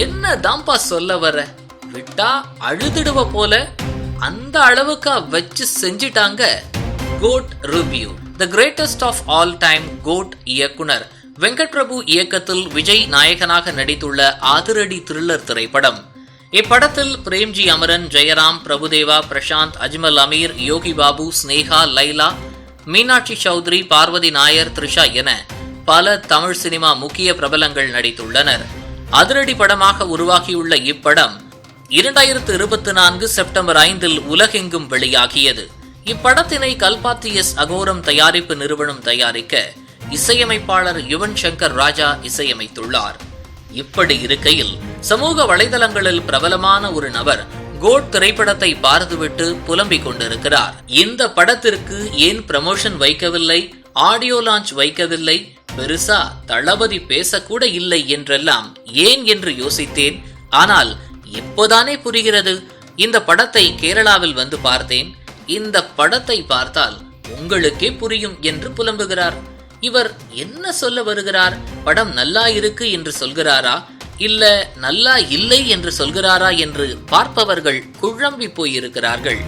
என்ன தாம்பா சொல்ல வர? விட்டா அழுதுடுவ போல, அந்த அளவுக்கா வச்சு செஞ்சிட்டாங்க. GOAT review. The greatest of all time GOAT இயக்குனர் வெங்கட் பிரபு இயக்கத்தில் விஜய் நாயகனாக நடித்துள்ள அதிரடி த்ரில்லர் திரைப்படம். இப்படத்தில் பிரேம்ஜி அமரன், ஜெயராம், பிரபுதேவா, பிரசாந்த், அஜ்மல் அமீர், யோகி பாபு, ஸ்னேகா, லைலா, மீனாட்சி சௌத்ரி, பார்வதி நாயர், த்ரிஷா என பல தமிழ் சினிமா முக்கிய பிரபலங்கள் நடித்துள்ளனர். அதிரடி படமாக உருவாகியுள்ள இப்படம் 2024 செப்டம்பர் 5 உலகெங்கும் வெளியாகியது. இப்படத்தினை கல்பாத்தி எஸ் அகோரம் தயாரிப்பு நிறுவனம் தயாரிக்க இசையமைப்பாளர் யுவன் சங்கர் ராஜா இசையமைத்துள்ளார். இப்படி இருக்கையில் சமூக வலைதளங்களில் பிரபலமான ஒரு நபர் கோட் திரைப்படத்தை பார்த்துவிட்டு புலம்பிக் கொண்டிருக்கிறார். இந்த படத்திற்கு ஏன் ப்ரமோஷன் வைக்கவில்லை, ஆடியோ லான்ச் வைக்கவில்லை, பெருசா தளபதி பேசக்கூட இல்லை என்றெல்லாம் ஏன் என்று யோசித்தேன். ஆனால் இப்போதானே புரிகிறது. இந்த படத்தை கேரளாவில் வந்து பார்த்தேன். இந்த படத்தை பார்த்தால் உங்களுக்கே புரியும் என்று புலம்புகிறார். இவர் என்ன சொல்ல வருகிறார்? படம் நல்லா இருக்கு என்று சொல்கிறாரா, இல்ல நல்லா இல்லை என்று சொல்கிறாரா என்று பார்ப்பவர்கள் குழம்பி போயிருக்கிறார்கள்.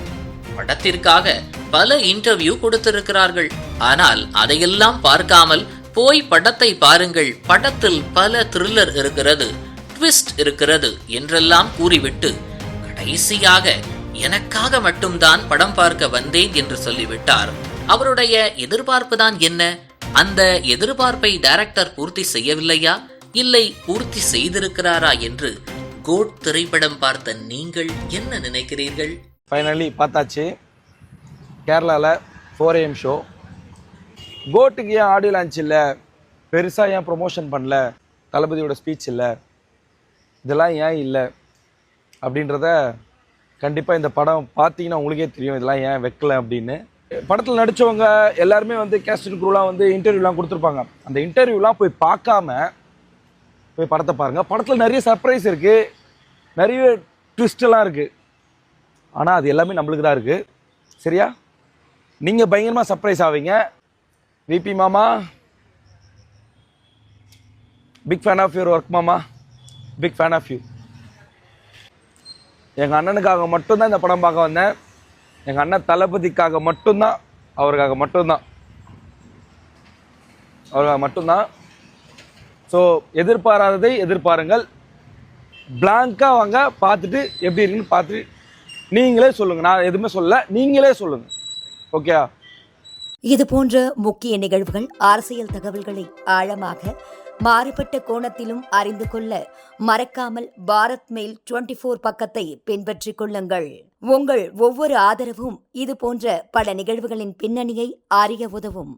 படத்திற்காக பல இன்டர்வியூ கொடுத்திருக்கிறார்கள். ஆனால் அதையெல்லாம் பார்க்காமல் போய் படத்தை பாருங்கள், படத்தில் பல த்ரில்லர் இருக்கிறது, ட்விஸ்ட் இருக்கிறது என்றெல்லாம் கூறிவிட்டு கடைசியாக எனக்காக மட்டும்தான் படம் பார்க்க வந்தேன் என்று சொல்லிவிட்டார். அவருடைய எதிர்பார்ப்பு தான் என்ன? அந்த எதிர்பார்ப்பை டைரக்டர் பூர்த்தி செய்யவில்லையா, இல்லை பூர்த்தி செய்திருக்கிறாரா என்று கோட் திரைப்படம் பார்த்த நீங்கள் என்ன நினைக்கிறீர்கள்? ஃபைனலி பார்த்தாச்சு. கேரளாவில் 4 AM ஷோ. கோட்டுக்கு ஏன் ஆடியோ லான்ச் இல்லை, பெருசாக ஏன் ப்ரொமோஷன் பண்ணல, தளபதியோட ஸ்பீச் இல்லை, இதெல்லாம் ஏன் இல்லை அப்படின்றத கண்டிப்பாக இந்த படம் பார்த்தீங்கன்னா உங்களுக்கே தெரியும் இதெல்லாம் ஏன் வைக்கல அப்படின்னு. படத்தில் நடித்தவங்க எல்லாருமே வந்து கேஸ்ட் குரூலாம் வந்து இன்டர்வியூலாம் கொடுத்துருப்பாங்க. அந்த இன்டர்வியூலாம் போய் பார்க்காம போய் படத்தை பாருங்கள். படத்தில் நிறைய சர்ப்ரைஸ் இருக்குது, நிறைய ட்விஸ்டெல்லாம் இருக்குது. ஆனால் அது எல்லாமே நம்மளுக்கு தான் இருக்குது. சரியா? நீங்கள் பயங்கரமாக சர்ப்ரைஸ் ஆவீங்க. விபி மாமா, big fan of your work மாமா, பிக் ஃபேன் ஆஃப் யூ. எங்கள் அண்ணனுக்காக மட்டும்தான் இந்த படம் பார்க்க வந்தேன். எங்கள் அண்ணன் தளபதிக்காக மட்டும்தான், அவருக்காக மட்டும்தான். ஸோ எதிர்பாராததை எதிர்பாருங்கள். பிளாங்காக வாங்க, பார்த்துட்டு எப்படி இருக்குன்னு பார்த்துட்டு நீங்களே சொல்லுங்கள். நான் எதுவுமே சொல்லலை, நீங்களே சொல்லுங்கள். ஓகே? இது போன்ற முக்கிய நிகழ்வுகள், அரசியல் தகவல்களை ஆழமாக மாறுபட்ட கோணத்திலும் அறிந்து கொள்ள மறக்காமல் பாரத் மெயில் 24 பக்கத்தை பின்பற்றிக் கொள்ளுங்கள். உங்கள் ஒவ்வொரு ஆதரவும் இது போன்ற பல நிகழ்வுகளின் பின்னணியை அறிய உதவும்.